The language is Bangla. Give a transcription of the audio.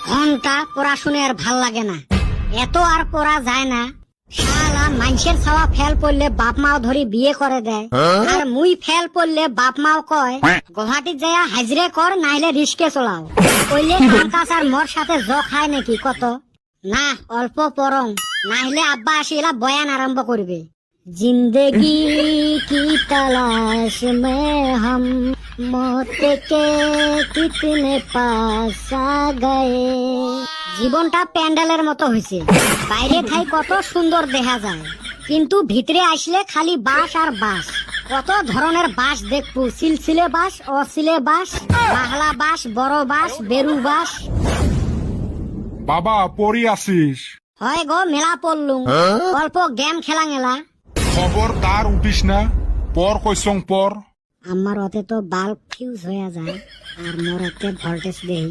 ঘন্টা পড়াশুনে আর ভাল লাগে না, এত আর পড়া যায় না। শালা মানুষের ছাওয়া ফেল পড়লে বাপ মাও ধরি বিয়ে করে দেয়, আর মুই ফেল পড়লে বাপ মাও কয় গুয়াহাটিত যাইয়া হাজরে কর, নাইলে রিস্কে চলাও। কইলে কাম কাজ আর মোর সাথে জ খায় নাকি কত? না অল্প পরং, নাইলে আব্বা আসি এলা বয়ান আরম্ভ করবে। জিন্দেগি কি তলাশ মে হাম মौत के कितने पास आ गए। জীবনটা প্যান্ডেলের মতো হয়েছে, বাইরে থাই কত সুন্দর দেখা যায়, কিন্তু ভিতরে আসলে খালি বাঁশ আর বাঁশ। কত ধরনের বাঁশ দেখবো, সিলসিলে বাঁশ, অসিলে বাঁশ, বাহলা বাঁশ, বড় বাঁশ, বেরু বাঁশ। বাবা পড়ি আসিস? হয় গো মেলা পড়লুম, অল্প গেম খেলা গেলা। খবরদার উঠিস না, পর কইসং পর। আমার ওতে তো বাল্ব ফিউজ হয়ে যায়, আর মোর এতে ভোল্টেজ দেই।